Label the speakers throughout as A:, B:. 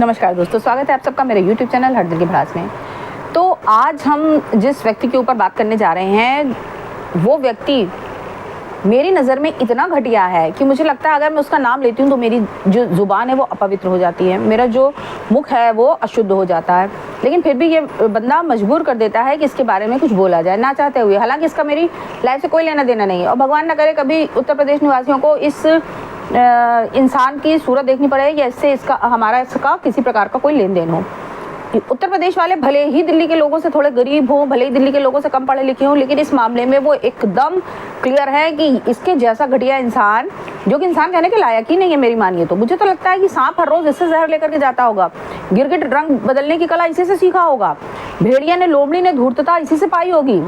A: नमस्कार दोस्तों, स्वागत है आप सबका मेरे YouTube चैनल हर दिल की भड़ास में। तो आज हम जिस व्यक्ति के ऊपर बात करने जा रहे हैं वो व्यक्ति मेरी नज़र में इतना घटिया है कि मुझे लगता है अगर मैं उसका नाम लेती हूँ तो मेरी जो ज़ुबान है वो अपवित्र हो जाती है, मेरा जो मुख है वो अशुद्ध हो जाता है। लेकिन फिर भी ये बंदा मजबूर कर देता है कि इसके बारे में कुछ बोला जाए ना चाहते हुए, हालांकि इसका मेरी लाइफ से कोई लेना देना नहीं है। और भगवान ना करे कभी उत्तर प्रदेश निवासियों को इस इंसान की सूरत देखनी पड़े या इससे इसका किसी प्रकार का कोई लेन देन हो। उत्तर प्रदेश वाले भले ही दिल्ली के लोगों से थोड़े गरीब हों, भले ही दिल्ली के लोगों से कम पढ़े लिखे हों, लेकिन इस मामले में वो एकदम क्लियर है कि इसके जैसा घटिया इंसान, जो कि इंसान कहने के लायक ही नहीं है मेरी मानिए तो। मुझे तो लगता है कि सांप हर रोज इससे जहर लेकर के जाता होगा, गिरगिट रंग बदलने की कला इसी से सीखा होगा, भेड़िया ने लोमड़ी ने धूर्तता इसी से पाई होगी।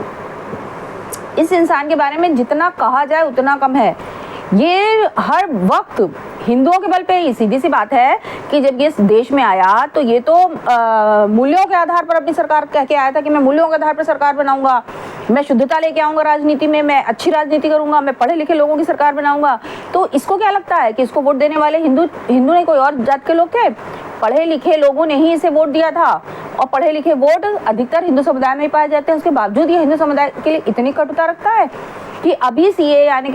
A: इस इंसान के बारे में जितना कहा जाए उतना कम है। ये हर वक्त हिंदुओं के बल पे ही, सीधी सी बात है कि जब ये देश में आया तो ये तो मूल्यों के आधार पर अपनी सरकार कह के आया था कि मैं मूल्यों के आधार पर सरकार बनाऊंगा, मैं शुद्धता लेके आऊंगा राजनीति में, मैं अच्छी राजनीति करूंगा, मैं पढ़े लिखे लोगों की सरकार बनाऊंगा। तो इसको क्या लगता है कि इसको वोट देने वाले हिंदू नहीं कोई और जात के लोग थे? पढ़े लिखे लोगों ने ही इसे वोट दिया था और पढ़े लिखे वोट अधिकतर हिंदू समुदाय में ही पाए जाते हैं। उसके बावजूद ये हिंदू समुदाय के लिए इतनी कटुता रखता है कि अभी सीए आने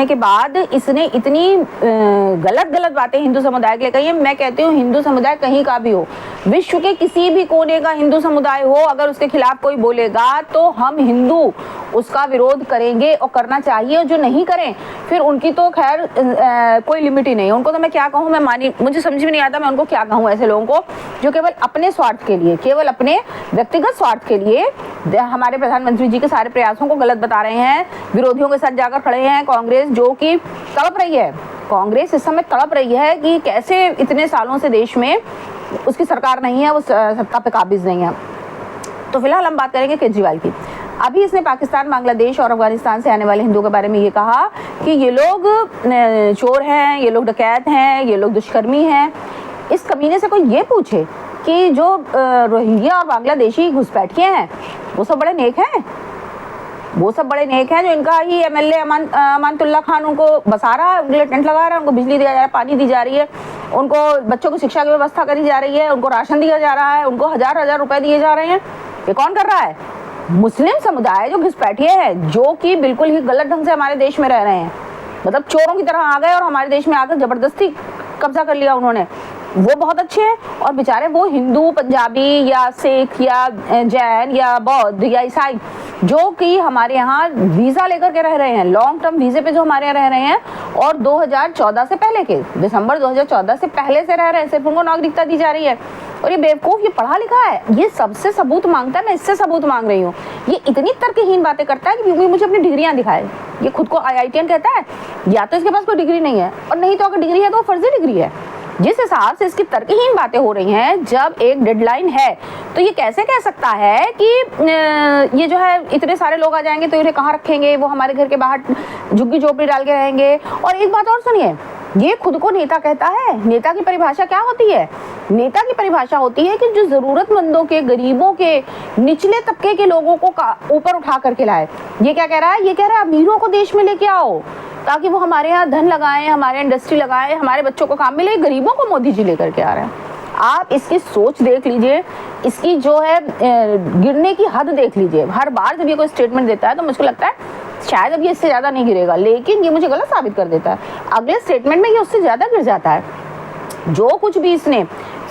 A: के बाद इसने इतनी गलत बातें हिंदू समुदाय के लिए कही है। मैं कहती हूँ हिंदू समुदाय कहीं का भी हो, विश्व के किसी भी कोने का हिंदू समुदाय हो, अगर उसके खिलाफ कोई बोलेगा तो हम हिंदू उसका विरोध करेंगे और करना चाहिए। और जो नहीं करें फिर उनकी तो खैर कोई लिमिट ही नहीं है। उनको तो मैं क्या कहूँ, मुझे समझ में नहीं आता मैं उनको क्या कहूँ ऐसे लोगों को जो केवल अपने स्वार्थ के लिए, केवल अपने व्यक्तिगत स्वार्थ के लिए हमारे प्रधानमंत्री जी के सारे प्रयासों को गलत बता रहे हैं, विरोधियों के साथ जाकर खड़े हैं। कांग्रेस जो कि तड़प रही है, कांग्रेस इस समय तड़प रही है कि कैसे इतने सालों से देश में उसकी सरकार नहीं है, वो सत्ता पे काबिज नहीं है। तो फिलहाल हम बात करेंगे केजरीवाल की। अभी इसने पाकिस्तान, बांग्लादेश और अफगानिस्तान से आने वाले हिंदुओं के बारे में ये कहा कि ये लोग चोर हैं, ये लोग डकैत हैं, ये लोग दुष्कर्मी हैं। इस कमीने से कोई ये पूछे कि जो रोहिंग्या और बांग्लादेशी घुसपैठिए हैं वो सब बड़े नेक हैं, वो सब बड़े नेक हैं जो इनका ही एमएलए अमानतुल्ला खान उनको बसा रहा है, उनके टेंट लगा रहा है, उनको बिजली दिया जा रहा है, पानी दी जा रही है, उनको बच्चों को शिक्षा की व्यवस्था करी जा रही है, उनको राशन दिया जा रहा है, उनको हजार रुपए दिए जा रहे हैं। ये कौन कर रहा है? मुस्लिम समुदाय जो घुसपैठिए हैं, जो कि बिल्कुल ही गलत ढंग से हमारे देश में रह रहे हैं, मतलब चोरों की तरह आ गए और हमारे देश में आकर जबरदस्ती कब्जा कर लिया उन्होंने। वो बहुत अच्छे हैं और बेचारे वो हिंदू, पंजाबी या सिख या जैन या बौद्ध या ईसाई जो कि हमारे यहाँ वीज़ा लेकर के रह रहे हैं, लॉन्ग टर्म वीज़े पे जो हमारे यहाँ रह रहे हैं और 2014 से पहले के, दिसंबर 2014 से पहले से रह रहे हैं, सिर्फ उनको नागरिकता दी जा रही है। और ये बेवकूफ़, ये पढ़ा लिखा है, ये सबसे सबूत मांगता है, मैं इससे सबूत मांग रही हूँ। ये इतनी तर्कहीन बातें करता है कि मुझे अपनी डिग्रियाँ दिखाए। ये खुद को IITian कहता है, या तो इसके पास कोई डिग्री नहीं है और नहीं तो अगर डिग्री है तो फर्जी डिग्री है। जिस हिसाब से इसकी तर्कहीन बातें हो रही हैं, जब एक डेडलाइन है तो ये कैसे कह सकता है कि ये जो है इतने सारे लोग आ जाएंगे तो इन्हें कहाँ रखेंगे, वो हमारे घर के बाहर झुग्गी झोपड़ी डाल के रहेंगे। और एक बात और सुनिए, ये खुद को नेता कहता है। नेता की परिभाषा क्या होती है? नेता की परिभाषा होती है कि जो जरूरतमंदों के, गरीबों के, निचले तबके के लोगों को ऊपर उठा करके लाए। ये क्या कह रहा है? ये कह रहा है अमीरों को देश में लेके आओ ताकि वो हमारे यहाँ धन लगाएं, हमारे इंडस्ट्री लगाएं, हमारे बच्चों को काम मिले। गरीबों को मोदी जी लेकर के आ रहे हैं। आप इसकी सोच देख लीजिए, इसकी जो है गिरने की हद देख लीजिए। हर बार जब ये कोई स्टेटमेंट देता है तो मुझको लगता है शायद अब ये इससे ज़्यादा नहीं गिरेगा, लेकिन ये मुझे गलत साबित कर देता है। अगले स्टेटमेंट में ये उससे ज़्यादा गिर जाता है। जो कुछ भी इसने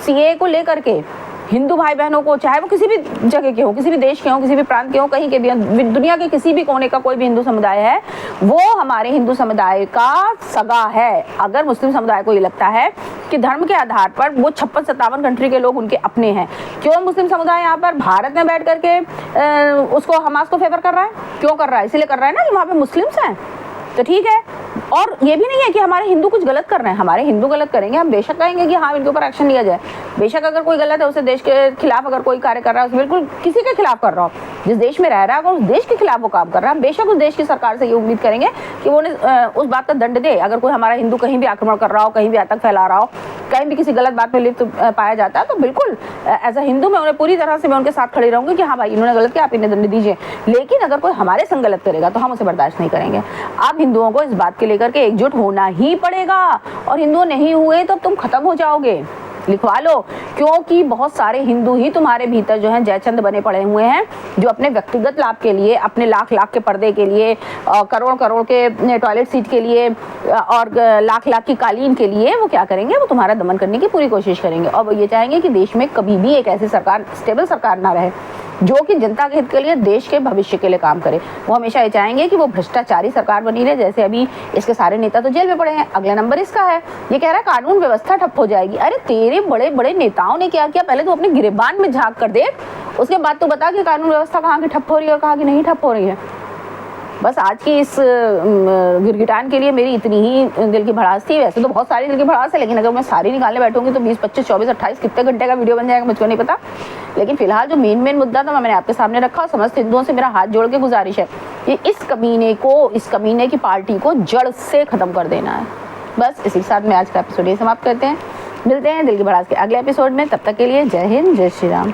A: सीए को लेकर के हिंदू भाई बहनों को, चाहे वो किसी भी जगह के हो, किसी भी देश के हो, किसी भी प्रांत के हो, कहीं के भी, दुनिया के किसी भी कोने का कोई भी हिंदू समुदाय है, वो हमारे हिंदू समुदाय का सगा है। अगर मुस्लिम समुदाय को ये लगता है कि धर्म के आधार पर वो 56-57 कंट्री के लोग उनके अपने हैं, क्यों मुस्लिम समुदाय यहाँ पर भारत में बैठ करके उसको, हमास को फेवर कर रहा है? क्यों कर रहा है? इसलिए कर रहा है ना कि वहाँ पे मुस्लिम्स हैं, तो ठीक है। और ये भी नहीं है कि हमारे हिंदू कुछ गलत कर रहे हैं। हमारे हिंदू गलत करेंगे, हम बेशक कहेंगे कि हाँ इनके ऊपर एक्शन लिया जाए। बेशक अगर कोई गलत है, उसे देश के खिलाफ अगर कोई कार्य कर रहा है, बिल्कुल किसी के खिलाफ कर रहा हो, जिस देश में रह रहा है अगर उस देश के खिलाफ वो काम कर रहा है, हम बेशक उस देश की सरकार से ये उम्मीद करेंगे कि वो उस बात का दंड दे। अगर कोई हमारा हिंदू कहीं भी आक्रमण कर रहा हो, कहीं भी आतंक फैला रहा हो, कहीं भी किसी गलत बात में लिप्त पाया जाता है, तो बिल्कुल एज अ हिंदू मैं उन्हें पूरी तरह से मैं उनके साथ खड़ी रहूंगी कि हाँ भाई इन्होंने गलत किया, आप इन्हें दंड दीजिए। लेकिन अगर कोई हमारे संग गलत करेगा तो हम उसे बर्दाश्त नहीं करेंगे। आप हिंदुओं को इस बात के लेकर के एकजुट होना ही पड़ेगा, और हिंदू नहीं हुए तो तुम खत्म हो जाओगे। लिखवा लो, क्योंकि बहुत सारे हिंदू ही तुम्हारे भीतर जो है जयचंद बने पड़े हुए हैं, जो अपने व्यक्तिगत लाभ के लिए, अपने लाख लाख के पर्दे के लिए, करोड़ करोड़ के टॉयलेट सीट के लिए और लाख लाख की कालीन के लिए वो क्या करेंगे, वो तुम्हारा दमन करने की पूरी कोशिश करेंगे। और वो ये चाहेंगे कि देश में कभी भी एक ऐसी सरकार, स्टेबल सरकार ना रहे जो कि जनता के हित के लिए, देश के भविष्य के लिए काम करे। वो हमेशा ये चाहेंगे कि वो भ्रष्टाचारी सरकार बनी रहे। जैसे अभी इसके सारे नेता तो जेल में पड़े हैं, अगला नंबर इसका है। ये कह रहा है कानून व्यवस्था ठप हो जाएगी। अरे तेरे बड़े बड़े नेताओं ने क्या किया, पहले तो अपने गिरेबान में झांक कर देख, उसके बाद तो बता कि कानून व्यवस्था कहाँ की ठप हो रही है और कहाँ की नहीं ठप हो रही है। बस आज की इस गिरगिटान के लिए मेरी इतनी ही दिल की भड़ास थी। वैसे तो बहुत सारी दिल की भड़ास है, लेकिन अगर मैं सारी निकालने बैठूंगी तो 20, 25, 24, 28 कितने घंटे का वीडियो बन जाएगा मुझको नहीं पता। लेकिन फिलहाल जो मेन मुद्दा था मैंने आपके सामने रखा। समस्त हिंदुओं से मेरा हाथ जोड़ के गुजारिश है कि इस कमीने की पार्टी को जड़ से खत्म कर देना है। बस इसी के साथ में आज का एपिसोड ये समाप्त करते हैं। मिलते हैं दिल की भड़ास के अगले एपिसोड में। तब तक के लिए जय हिंद, जय श्री राम।